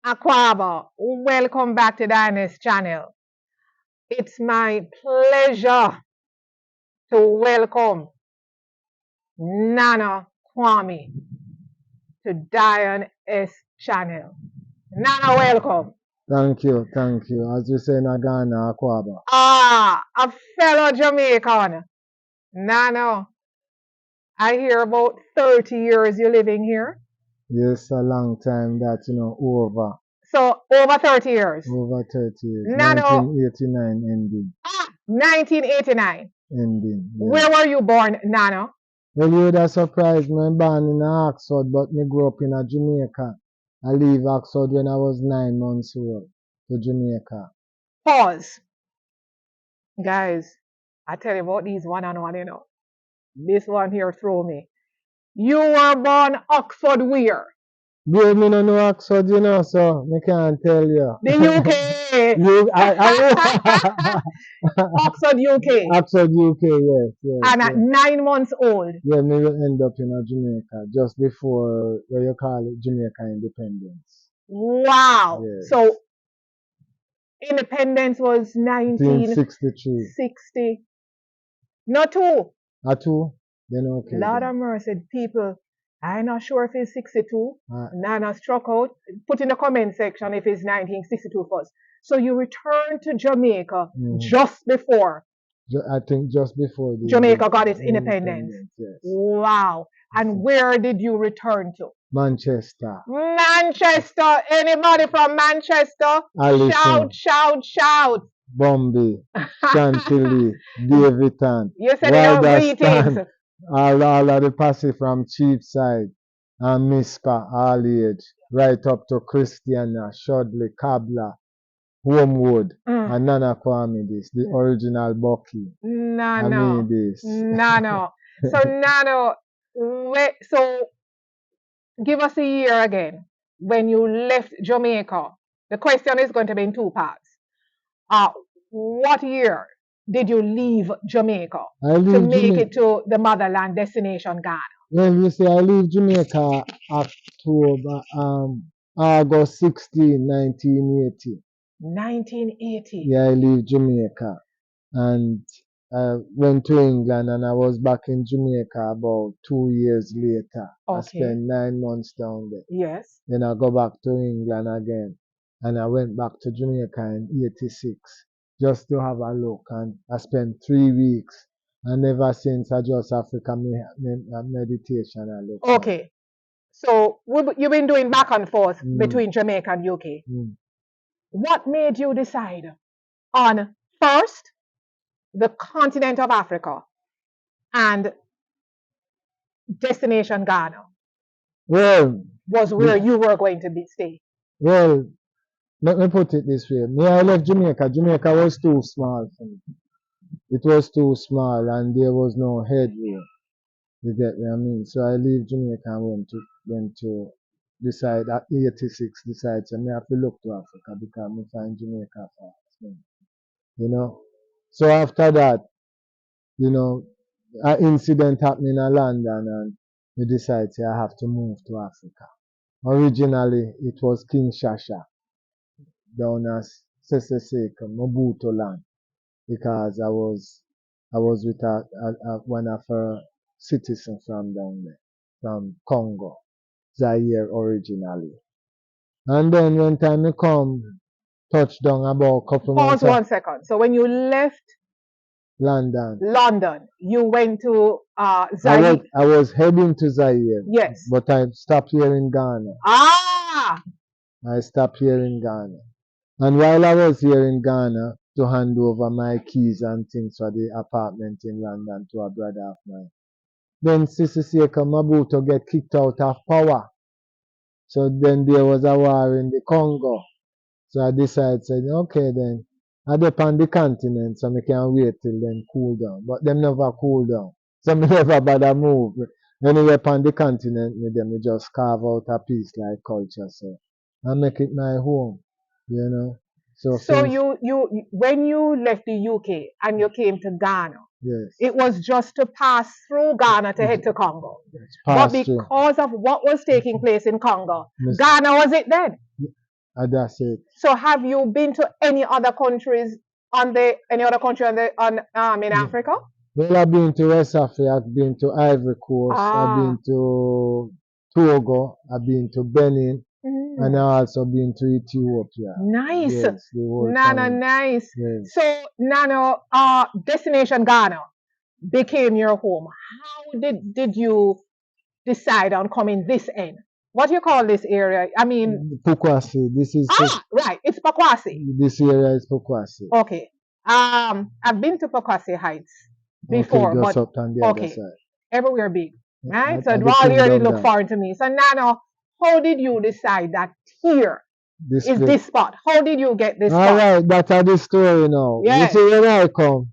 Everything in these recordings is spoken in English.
Aquaba, welcome back to Diane's channel. It's my pleasure to welcome Nana Kwame to Diane's channel. Nana, welcome. Thank you. As we say in Ghana, Aquaba. A fellow Jamaican. Nana, I hear about 30 years you're living here. Yes, a long time that, over. So, over 30 years. Over 30 years. Nana, 1989 ending. 1989. Ending. Yes. Where were you born, Nana? Well, you would have surprised me. I'm born in Oxford, but me grew up in Jamaica. I leave Oxford when I was 9 months old to Jamaica. Pause. Guys, I tell you about these one-on-one, This one here throw me. You were born Oxford where? Girl, me no know Oxford, so me can't tell you. The UK. Oxford, UK. Oxford, UK, yes. And at 9 months old. Yeah, me will end up in Jamaica just before what you call it Jamaica independence. Wow. Yes. So independence was 1963. 60. Not two. Not two? Then okay. Lord of mercy, people. I'm not sure if it's 62. Nana struck out. Put in the comment section if it's 1962 first. So you returned to Jamaica just before. I think just before Jamaica got its independence. Yes. Wow. And where did you return to? Manchester. Manchester. Anybody from Manchester? Allison. Shout. Bombay. Chantilly. Davidton. You said greetings. All of the passage from Cheapside and Mispa, all age, right up to Christiana, Shudley, Kabla, Homewood, and Nana Kwame this, the original Bucky. Nano. this. Nano. So Nano, so give us a year again when you left Jamaica. The question is going to be in two parts. What year did you leave Jamaica to make it to the motherland destination Ghana? Well, you see, I leave Jamaica October, August 16, 1980. 1980. Yeah, I leave Jamaica and I went to England and I was back in Jamaica about 2 years later. Okay. I spent 9 months down there. Yes. Then I go back to England again and I went back to Jamaica in 86 just to have a look, and I spent 3 weeks. And ever since I just Africa meditation and look. Okay. So you've been doing back and forth between Jamaica and UK. What made you decide on first the continent of Africa and destination Ghana? Well, was where you were going to stay. Well, let me put it this way. I left Jamaica. Jamaica was too small for me. It was too small and there was no headway. You get what I mean? So I leave Jamaica and went to decide at 86 decide so I have to look to Africa because I find Jamaica fast. So after that, an incident happened in London and we decided I have to move to Africa. Originally it was Kinshasa down as Seseseka, Mobutu land, because I was with one of her citizens from down there, from Congo, Zaire originally. And then when time I come, touched down about a couple months. Pause 1 second. So when you left London, you went to Zaire. I was heading to Zaire. Yes. But I stopped here in Ghana. I stopped here in Ghana. And while I was here in Ghana to hand over my keys and things for the apartment in London to a brother of mine, then Sisiseka Mabuto get kicked out of power. So then there was a war in the Congo. So I decided, okay then, I depend on the continent so I can wait till then cool down. But them never cool down. So I never bother move. Anyway, upon the continent, me just carve out a piece like culture. So I make it my home. So you when you left the UK and you came to Ghana, yes, it was just to pass through Ghana to head to Congo. But because of what was taking place in Congo, Ghana was it then? That's it. So have you been to any other countries any other country in Africa? Well, I've been to West Africa, I've been to Ivory Coast, I've been to Togo, I've been to Benin, and I've also been to Ethiopia. Nice. Yes, the whole Nana, time. nice. Yes. So, Nana, Destination Ghana became your home. How did you decide on coming this end? What do you call this area? I mean, Pokwasi. This is right. It's Pakwasi. This area is Pokwasi. Okay. I've been to Pakwasi Heights before, okay, just but up on the other side. everywhere big, right? So I all think really down look there. foreign to me. So Nana, how did you decide that here This is place. this spot? How did you get this All spot? right, that's the story now. You Yes. see, when I come,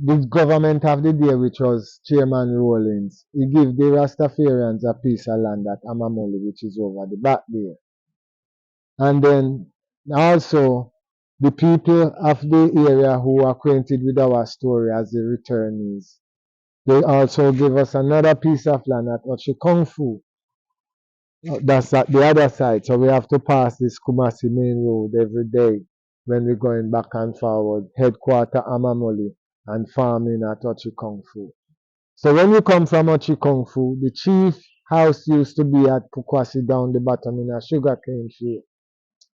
the government of the day, which was Chairman Rawlings, he give the Rastafarians a piece of land at Amamoli, which is over the back there. And then also the people of the area who are acquainted with our story as the returnees, they also give us another piece of land at Ochi Kung Fu. That's at the other side. So we have to pass this Kumasi main road every day when we're going back and forward. Headquarter Amamoli and farming at Ochi Kung Fu. So when you come from Ochi Kung Fu, the chief house used to be at Pukwasi down the bottom in a sugarcane field.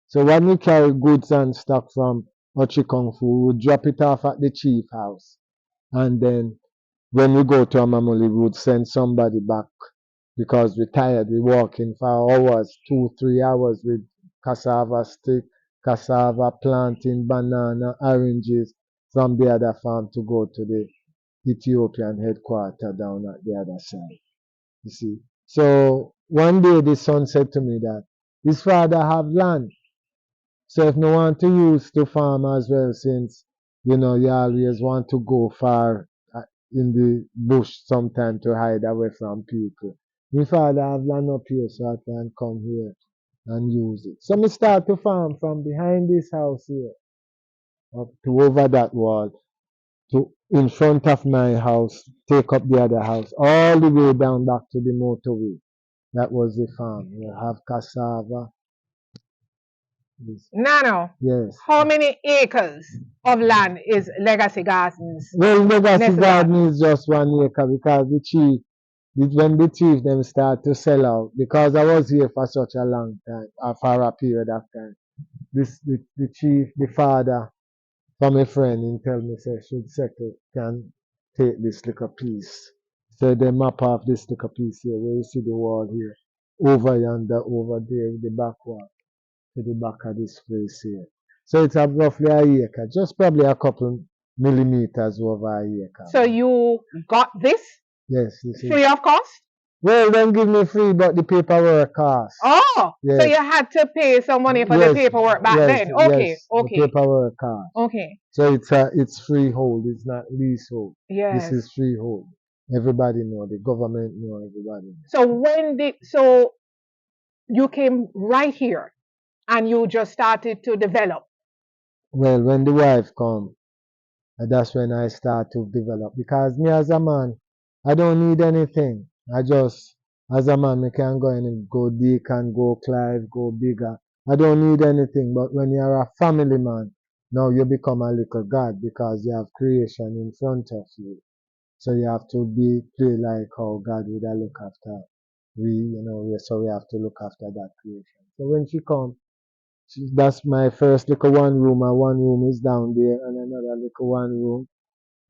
So when we carry goods and stock from Ochi Kung Fu, we would drop it off at the chief house. And then when we go to Amamoli, we would send somebody back because we're tired. We're walking for hours, 2-3 hours with cassava stick, cassava planting, banana, oranges from the other farm to go to the Ethiopian headquarters down at the other side. You see. So one day the son said to me that his father have land. So if no want to use to farm as well, since you always want to go far in the bush sometime to hide away from people. My father have land up here so I can come here and use it. So me start to farm from behind this house here up to over that wall to in front of my house, take up the other house, all the way down back to the motorway. That was the farm. You have cassava. Nano, Yes. how many acres of land is Legassi Gardens? Well, Legassi Gardens is just 1 acre because when the chief them start to sell out, because I was here for such a long time, for a period of time. The chief, the father from a friend, he tell me say should settle can take this little piece. So they map off this little piece here where you see the wall here. Over yonder, over there, the back wall to the back of this place here. So it's roughly a acre, just probably a couple millimeters over a acre. So you got this? Yes, this free of cost? Well, don't give me free, but the paperwork costs. Oh, yes. So you had to pay some money for the paperwork back then. Okay, yes, okay. The paperwork costs. Okay. So it's freehold, it's not leasehold. Yes. This is freehold. Everybody know, the government know, everybody know. So you came right here and you just started to develop? Well, when the wife come, that's when I start to develop. Because me as a man, I don't need anything. I just, as a man, I can go in and go Deacon, go Clive, go bigger. I don't need anything. But when you're a family man, now you become a little God because you have creation in front of you. So you have to play like how God would look after so we have to look after that creation. So when she come, that's my first little one room, and one room is down there, and another little one room.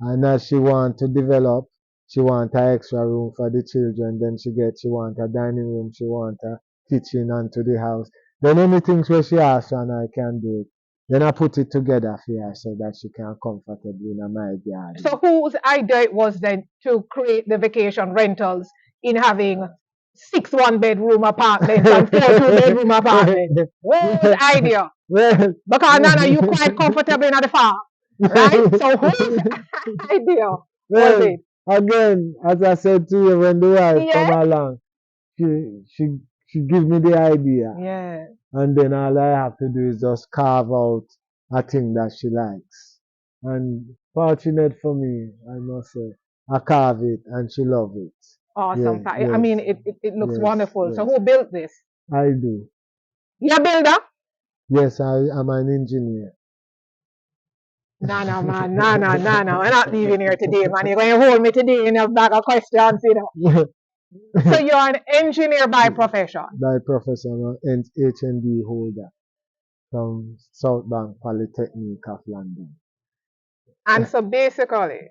And as she want to develop, she want an extra room for the children. Then she want a dining room, she want a kitchen onto the house. Then anything where she asks and I can do it. Then I put it together for her so that she can comfortably in my garden. So whose idea it was then to create the vacation rentals in having 6 1-bedroom apartments and 4 2-bedroom apartments? Whose idea? Well, Because Nana, you quite comfortable in the farm, right? So whose idea was it? Again, as I said to you, when the wife come along, she give me the idea. Yeah. And then all I have to do is just carve out a thing that she likes. And fortunate for me, I must say, I carve it and she love it. Awesome. I mean, it looks wonderful. So who built this? I do. You're a builder? Yes, I am an engineer. No, man, no. We're not leaving here today, man. You're going to hold me today in a bag of questions, you know. So you're an engineer by profession. By profession and HND holder from South Bank Polytechnic of London. And so basically,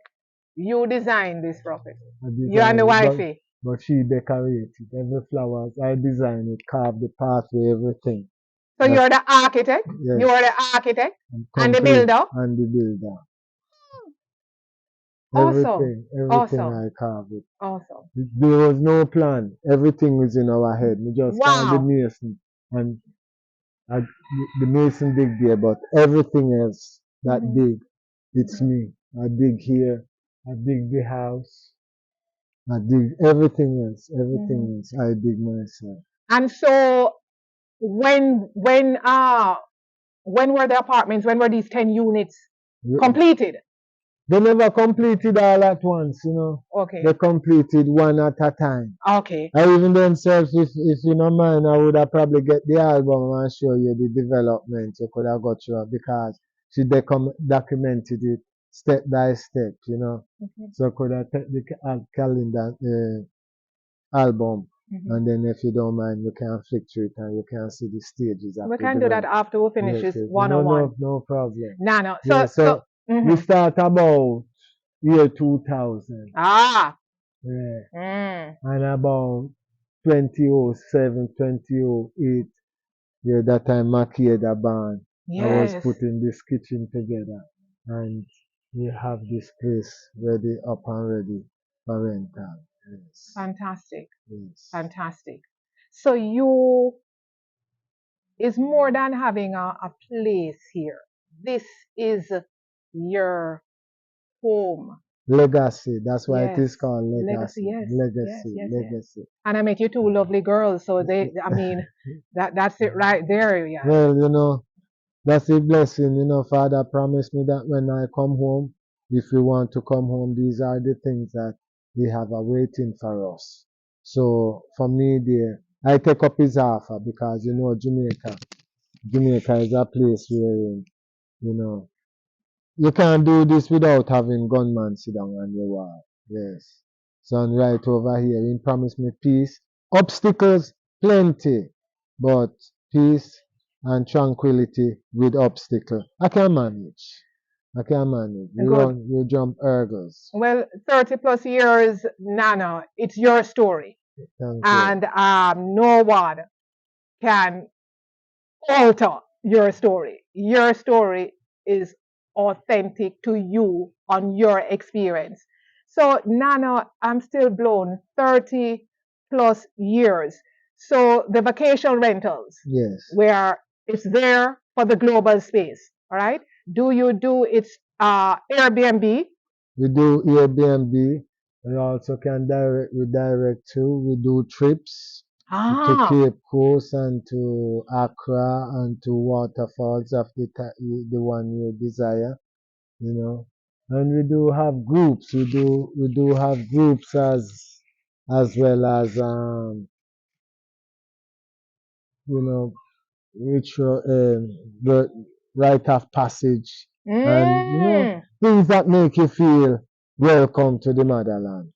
you designed this property. I You and the designed it, wifey. but she decorated every flowers. I designed it, carved the pathway, everything. So you're the architect. Yes. You are the architect and the Complete builder. and the builder. Awesome. Everything Awesome. I carved it. Awesome. There was no plan. Everything was in our head. We just called the Wow. mason, and the mason dig there, but everything else that dig, it's me. I dig here. I dig the house. I dig everything else. Everything else. I dig myself. And so when were the apartments? When were these 10 units completed? They never completed all at once, you know. Okay. They completed one at a time. Okay. I even themselves, if you don't mind, I would have probably get the album and show you the development. You could have got through because she documented it step by step, you know. Okay. So could have take the calendar album, and then if you don't mind, we can flick through it and you can see the stages. We can do that after we finish this one-on-one. No problem. No. So we start about year 2000. Ah. Yeah. And about 2007, 2008, yeah, that time Maki had a band. Yes. I was putting this kitchen together, and we have this place ready up and ready for rental. Yes. Fantastic. Yes. Fantastic. So you is more than having a place here. This is your home. Legacy. That's why it is called Legacy. Legacy. And I met you two lovely girls, so I mean, that's it right there. Yeah. Well, you know, that's a blessing. You know, Father promised me that when I come home, if we want to come home, these are the things that He have awaiting for us. So for me, there, I take up His offer because you know Jamaica is a place where you know you can't do this without having gunmen sit down on your wall. Yes. So I'm right over here. He promised me peace. Obstacles plenty, but peace and tranquility with obstacle. I can manage. You jump hurdles. Well, 30 plus years, Nana, it's your story. Thank and no one can alter your story. Your story is authentic to you on your experience. So, Nana, I'm still blown 30 plus years. So, the vacation rentals, Yes. where it's there for the global space, all right? Do you do its Airbnb? We do Airbnb. We also can direct too. We do trips to Cape Coast and to Accra and to waterfalls of the one you desire, you know. And we do have groups. We do have groups as well as you know ritual the rite of passage and you know things that make you feel welcome to the motherland.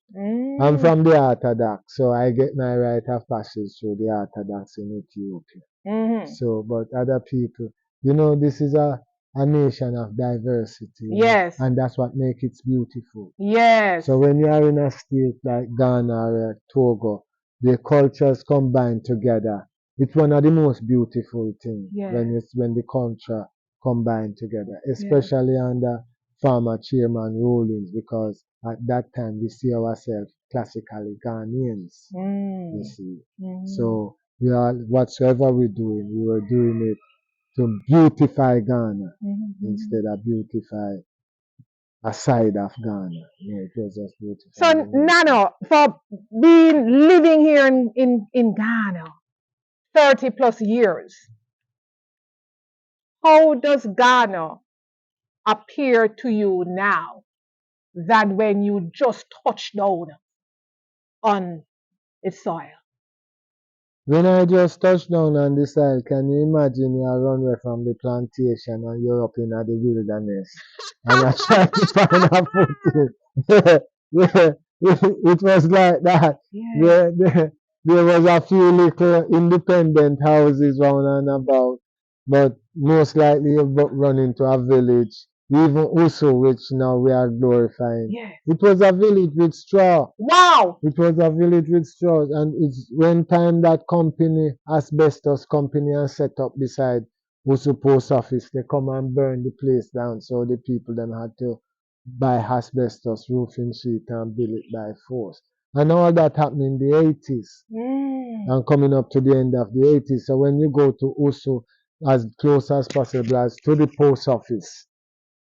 I'm from the Orthodox, so I get my rite of passage through the Orthodox in Ethiopia. So, but other people, you know, this is a nation of diversity. Yes. And that's what makes it beautiful. Yes. So when you are in a state like Ghana or Togo, the cultures combine together. It's one of the most beautiful things when the culture combine together, especially under former chairman rulings, because at that time we see ourselves classically Ghanaians. You see, so we are whatsoever we're doing, we were doing it to beautify Ghana instead of beautify a side of Ghana. Yeah, it was just beautiful. So, Nano, for living here in Ghana 30 plus years, how does Ghana appear to you now than when you just touched down on its soil? When I just touched down on the side, can you imagine you are run away from the plantation and you're up in the wilderness and you're trying to find a footing? Yeah, it was like that. Yeah. There was a few little independent houses round and about, but most likely you run into a village. Even Uso, which now we are glorifying. Yes. It was a village with straw. Wow. It was a village with straws, and it's when time that company, asbestos company, and set up beside Usu post office, they come and burn the place down. So the people then had to buy asbestos roofing sheet and build it by force. And all that happened in the 80s and coming up to the end of the 80s. So when you go to Usu, as close as possible as to the post office,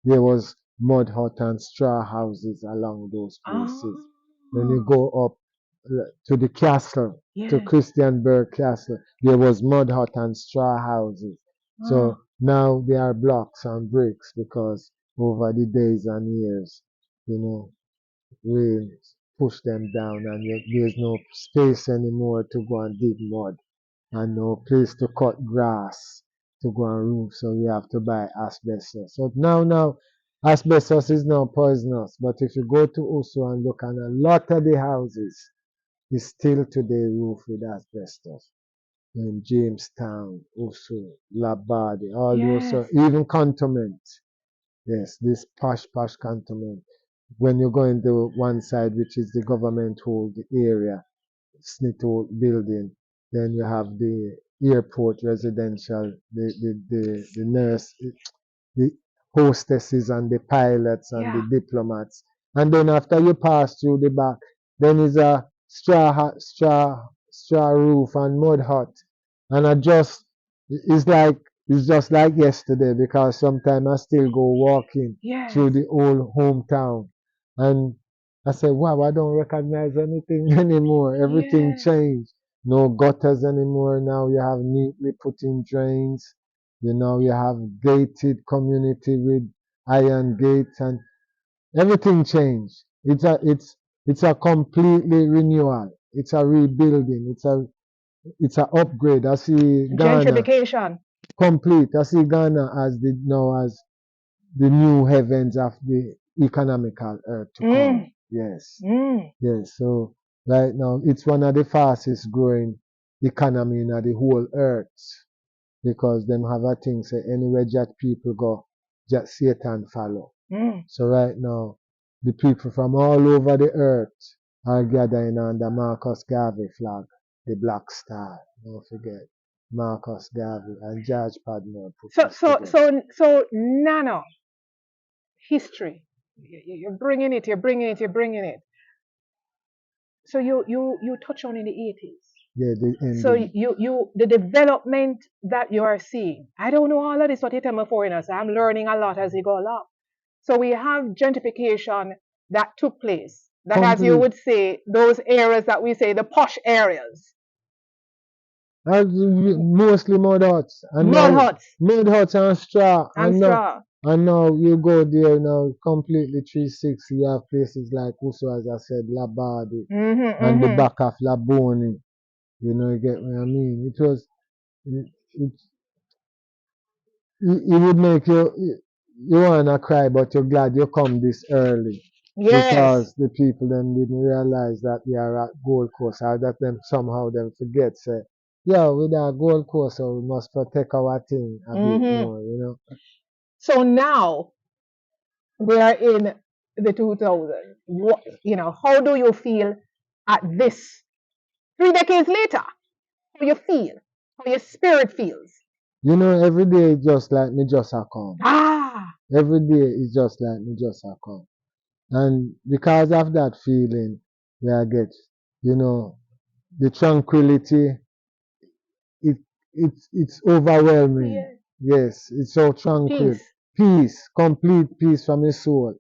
there was mud hut and straw houses along those places. When you go up to the castle, to Christianberg Castle, there was mud hut and straw houses. So now they are blocks and bricks because over the days and years, you know, we push them down and there's no space anymore to go and dig mud and no place to cut grass to go and roof, so you have to buy asbestos. So now asbestos is now poisonous, but if you go to Uso and look at a lot of the houses, is still today roofed with asbestos. In Jamestown, Uso, Labadi, all those, so even cantonment. Yes, this posh cantonment. When you go into one side, which is the government hold area, Snitto building. Then you have the airport residential, the nurse, the hostesses and the pilots and the diplomats. And then after you pass through the back, then is a straw roof and mud hut. And it's just like yesterday because sometimes I still go walking through the old hometown. And I said, wow, I don't recognize anything anymore. Everything changed. No gutters anymore. Now you have neatly put in drains. You have gated community with iron gates and everything changed. It's a completely renewal. It's a rebuilding. It's a upgrade. I see Ghana Gentrification. complete. I see Ghana as the new heavens of the economical earth to come. Yes. Yes. So right now it's one of the fastest growing economy in the whole earth because them have a thing say anywhere that people go, that Satan follow. So right now the people from all over the earth are gathering under Marcus Garvey flag, the black star. Don't forget Marcus Garvey and George Padmore put this together. So Nano, history. You're bringing it, you're bringing it, you're bringing it. So you touch on in the 80s. Yeah, So the development that you are seeing. I don't know all of this what you tell me foreigners. I'm learning a lot as we go along. So we have gentrification that took place. That, as you would say, those areas that we say the posh areas. Mostly mud huts. And Mud huts. Mud huts and straw. And straw. And now you go there now completely 360. You have places like Uso, as I said, Labadi, and the back of Laboni. You get what I mean? It would make you wanna cry, but you're glad you come this early. Because the people then didn't realize that we are at Gold Coast or that them somehow them forget say, yeah, with our Gold Coast, so we must protect our thing a bit more. So now we are in the 2000s. How do you feel at this 3 decades later? How you feel? How your spirit feels? Every day is just like me just a come. Every day is just like me just a come. And because of that feeling, I get, the tranquility, it's overwhelming. Yes, it's so tranquil. Peace, complete peace from the soul.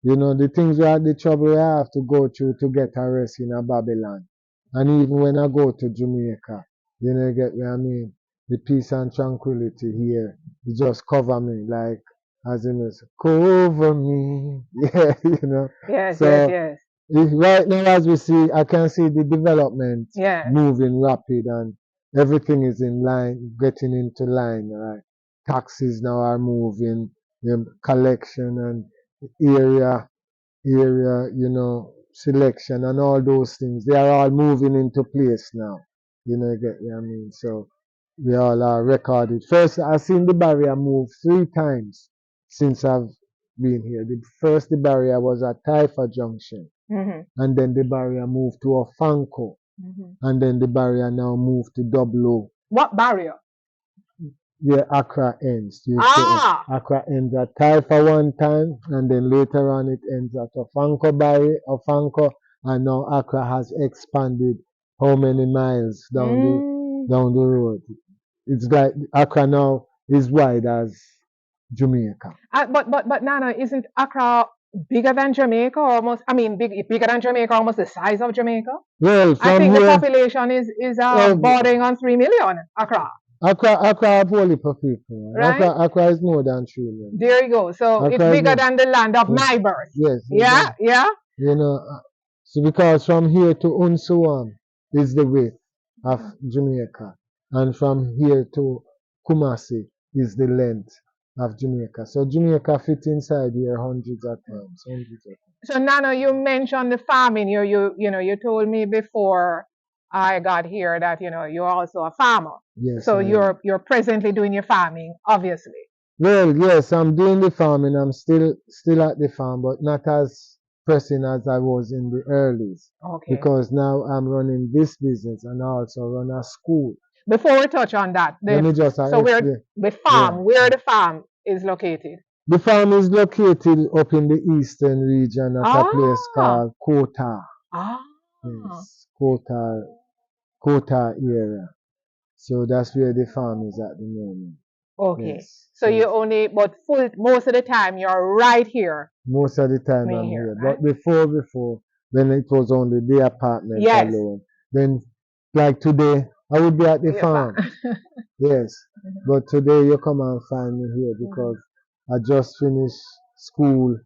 The things the trouble I have to go through to get a rest in a Babylon. And even when I go to Jamaica, you get what I mean? The peace and tranquility here, it just cover me like, as in this, cover me. Yeah. Yes, so yes. Right now, as we see, I can see the development moving rapid and everything is in line, getting into line. Right? Taxes now are moving, collection and area, selection and all those things. They are all moving into place now. You get what I mean? So we all are recorded. First, I've seen the barrier move 3 times since I've been here. The barrier was at Taifa Junction, and then the barrier moved to Ofanko, and then the barrier now moved to Doblo. What barrier? Where Accra ends. Accra ends at Taifa one time, and then later on it ends at Ofanko, and now Accra has expanded how many miles down the road. It's like Accra now is wide as Jamaica. But Nana, isn't Accra bigger than Jamaica? Almost, I mean, bigger than Jamaica, almost the size of Jamaica. Well, I think the population is bordering on 3 million. Accra. Accra have only for people. Right? Accra is more than 3 million. There you go. So Accra it's bigger than the land of my birth. Yes. Yeah, yeah. So because from here to Unsuam is the width of Jamaica, and from here to Kumasi is the length of Jamaica. So Jamaica fit inside here hundreds of times. So Nana, you mentioned the farming. You told me before I got here that you're also a farmer. Yes. So you're presently doing your farming, obviously. Well, yes, I'm doing the farming. I'm still at the farm, but not as pressing as I was in the earlies. Okay. Because now I'm running this business and I also run a school. Before we touch on that, let me just where the farm is located? The farm is located up in the eastern region at a place called Kota. Yes, Kota area. So that's where the farm is at the moment. Okay. Yes. So you most of the time you're right here. Most of the time I'm here. Right? But before, when it was only the apartment alone, then like today, I would be at the farm. Yes. But today you come and find me here because I just finished school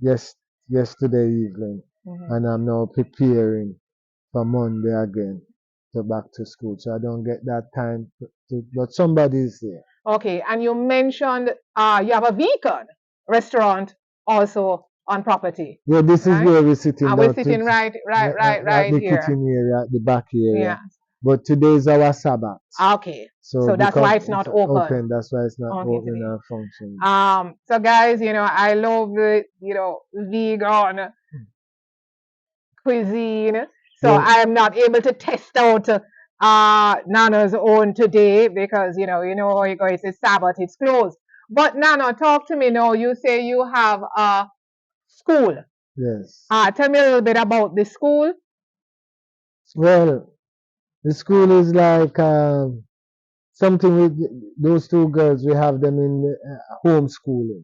yesterday evening, and I'm now preparing for Monday again to back to school. So I don't get that time but somebody's there. Okay, and you mentioned you have a vegan restaurant also on property. Yeah, this is where we're sitting. We're sitting right at the here. Kitchen area, at the back area. Yeah. But today is our Sabbath. Okay. So that's why it's not open. That's why it's not open and functioning. So guys, I love the vegan cuisine. So I am not able to test out Nana's own today because how you go, it's Sabbath, it's closed. But Nana, talk to me now. You say you have a school. Yes. Tell me a little bit about the school. Well, the school is like something with those 2 girls. We have them in homeschooling.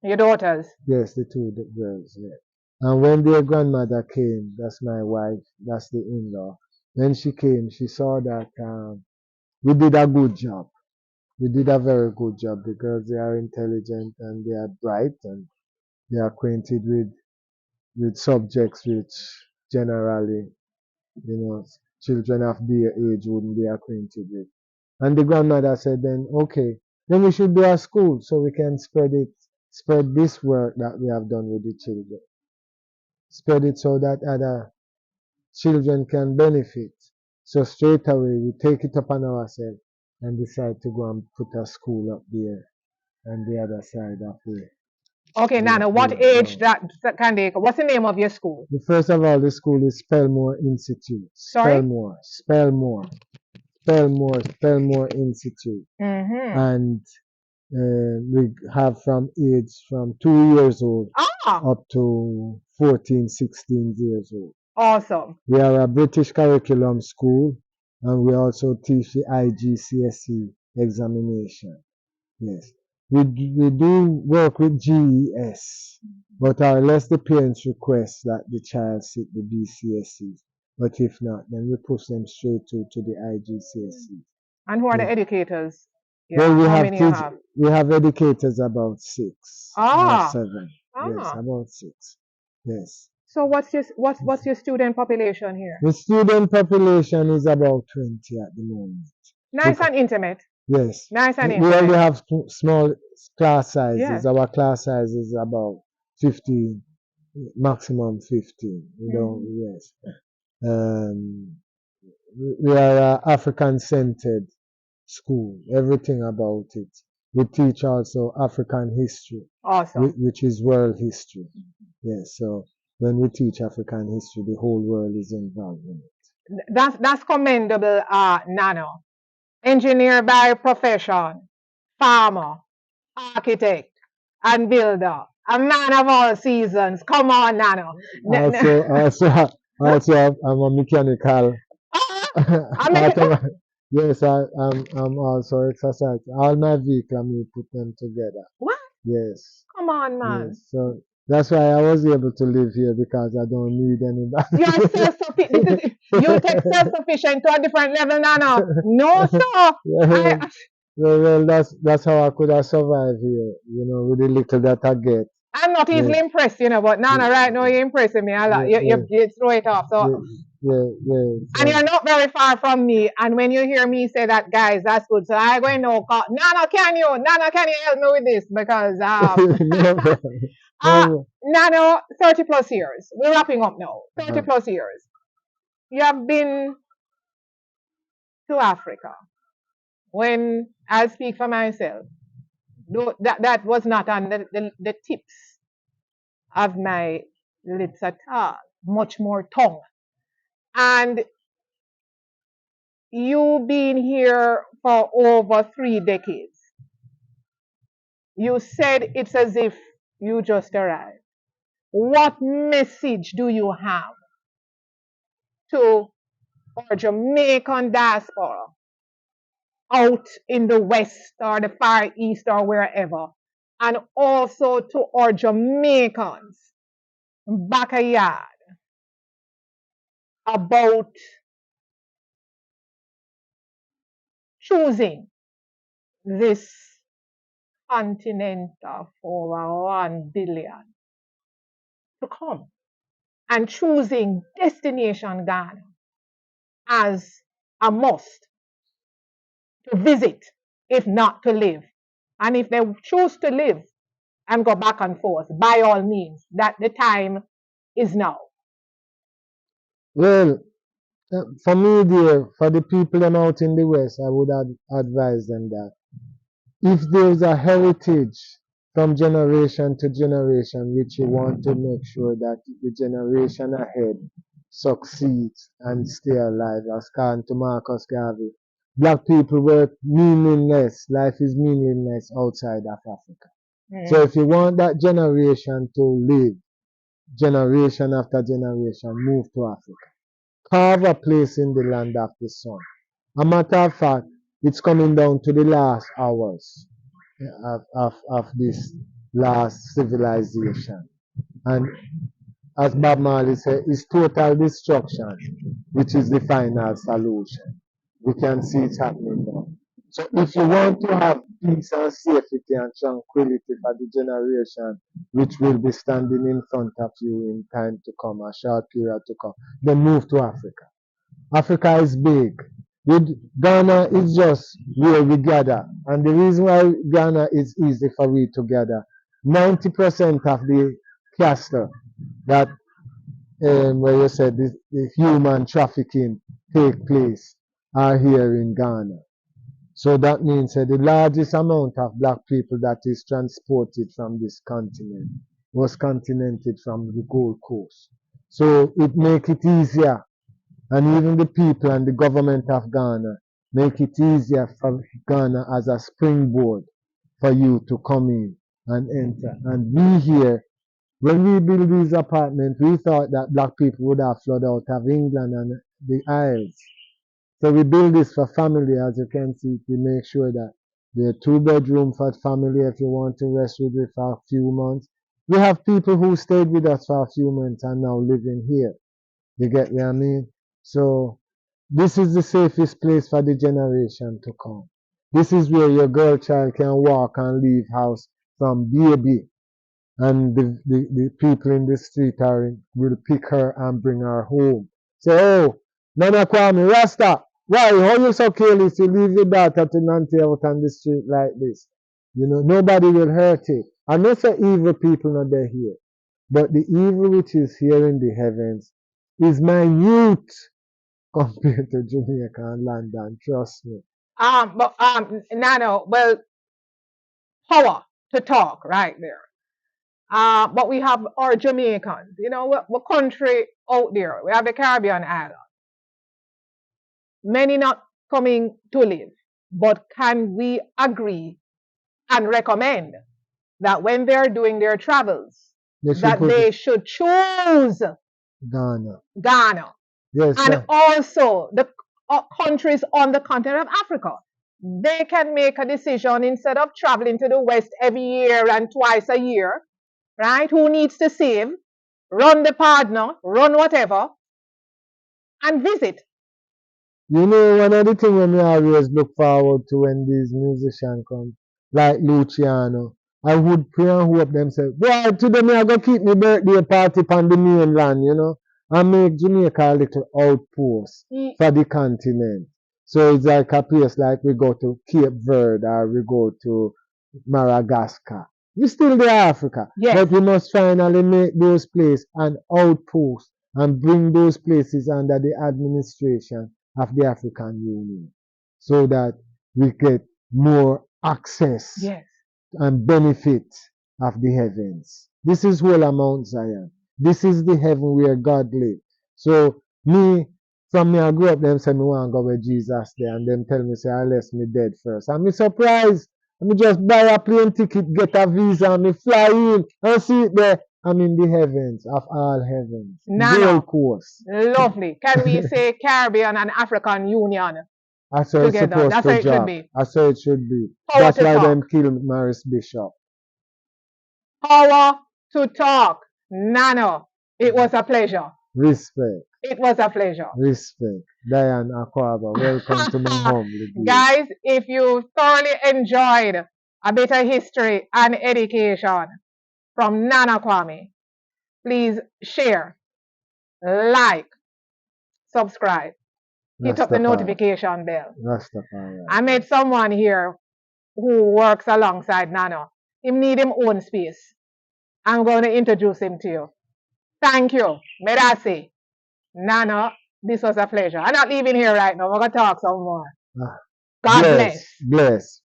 Your daughters? Yes, the 2 girls. Yeah. And when their grandmother came, that's my wife, that's the in-law. When she came, she saw that we did a good job. We did a very good job because they are intelligent and they are bright and they are acquainted with subjects which generally, children of their age wouldn't be acquainted with. And the grandmother said then, okay, then we should do a school so we can spread this work that we have done with the children. Spread it so that other children can benefit. So straight away we take it upon ourselves and decide to go and put a school up there on the other side of the. Okay, Nana, what age that can they? What's the name of your school? First of all, the school is Spelmore Institute. Sorry? Spelmore Institute. And we have from 2 years old up to 14, 16 years old. Awesome. We are a British curriculum school and we also teach the IGCSE examination. Yes. We do work with GES, but unless the parents request that the child sit the BCSEs. But if not, then we push them straight to the IGCSE. And who are the educators? Well, we have educators about 6 or 7. Yes, about 6. Yes. So what's your student population here? The student population is about 20 at the moment. Nice and intimate. Yes. Nice and We only intimate. have small class sizes. Yes. Our class size is about 15, maximum 15. Yes. We are African centered school, everything about it. We teach also African history, Awesome. which is world history. Yes, so when we teach African history, the whole world is involved in it. That's commendable, Nano. Engineer by profession, farmer, architect, and builder. A man of all seasons. Come on, Nano. Also, I'm a mechanical. Yes, I'm also exercise. All my vehicles, we put them together. What? Yes. Come on, man. Yes. So that's why I was able to live here because I don't need anybody. You're self-sufficient. You take self-sufficient to a different level, Nano. No, sir. Well, that's how I could have survived here, with the little that I get. I'm not easily impressed, but Nana, right now you're impressing me a lot. You throw it off. So and you're not very far from me. And when you hear me say that, guys, that's good. So I go and know, Nana, can you help me with this? Because Nano, 30 plus years. We're wrapping up now. 30 plus years. You have been to Africa. When I'll speak for myself, that was not on the tips of my lips at all, much more tongue. And you been here for over 3 decades. You said it's as if you just arrived. What message do you have to our Jamaican diaspora out in the West or the Far East or wherever, and also to our Jamaicans backyard about choosing this continent of over 1 billion to come and choosing destination Ghana as a must to visit, if not to live. And if they choose to live and go back and forth, by all means, that the time is now. Well, for me, dear, for the people out in the West, I would advise them that if there's a heritage from generation to generation, which you want to make sure that the generation ahead succeeds and stay alive, as according to Marcus Garvey, black people were meaningless. Life is meaningless outside of Africa. So if you want that generation to live, generation after generation, move to Africa. Carve a place in the land of the sun. A matter of fact, it's coming down to the last hours of this last civilization. And as Bob Marley said, it's total destruction, which is the final solution. We can see it happening now. So if you want to have peace and safety and tranquility for the generation which will be standing in front of you in time to come, a short period to come, then move to Africa. Africa is big. Ghana is just where we gather. And the reason why Ghana is easy for we to gather, 90% of the cluster that where you said the human trafficking take place are here in Ghana. So that means that the largest amount of black people that is transported from this continent was continented from the Gold Coast. So it make it easier, and even the people and the government of Ghana make it easier for Ghana as a springboard for you to come in and enter. And we here, when we build these apartments, we thought that black people would have flooded out of England and the Isles. So we build this for family, as you can see, to make sure that there are 2 bedroom for family if you want to rest with it for a few months. We have people who stayed with us for a few months and now living here. You get what I mean? So this is the safest place for the generation to come. This is where your girl child can walk and leave house from baby and the people in the street will pick her and bring her home. Say, oh, Nana Kwame, Rasta, why? How you so careless? You leave your daughter to Nanti out on the street like this. You know, nobody will hurt it. I know say evil people not there here, but the evil which is here in the heavens is minute compared to Jamaica and London. Trust me. Nano, well, power to talk right there. But we have our Jamaicans, you know, what country out there. We have the Caribbean island. Many not coming to live, but can we agree and recommend that when they're doing their travels, they should choose Ghana. Ghana. Yes, and also the countries on the continent of Africa. They can make a decision instead of traveling to the West every year and twice a year, right? Who needs to save? Run the partner, run whatever, and visit. You know, one of the things when we always look forward to when these musicians come, like Luciano, I would pray and hope them say, boy, today me I go keep my birthday party on the mainland, you know, and make Jamaica a little outpost for the continent. So it's like a place like we go to Cape Verde or we go to Madagascar. We still there Africa, but we must finally make those places an outpost and bring those places under the administration of the African Union so that we get more access and benefit of the heavens. This is whole Mount Zion. This is the heaven where God lives. So from me I grew up, them say me want to go where Jesus there, and them tell me say unless me dead first. And me surprised. And me just buy a plane ticket, get a visa, and me fly in and see it there. I'm in the heavens of all heavens. Gold course. Lovely. Can we say Caribbean and African Union? I say it's supposed That's to drop. I say it should be. That's why them killed Maurice Bishop. Power to talk. Nano, it was a pleasure. Respect. It was a pleasure. Respect. Diane Akwaba, welcome to my home. Guys, if you thoroughly enjoyed a bit of history and education from Nana Kwame, please share, like, subscribe, hit up the notification bell. I met someone here who works alongside Nano. He need him own space. I'm going to introduce him to you. Thank you. Merasi. Nano, this was a pleasure. I'm not leaving here right now. We're going to talk some more. God bless. Bless.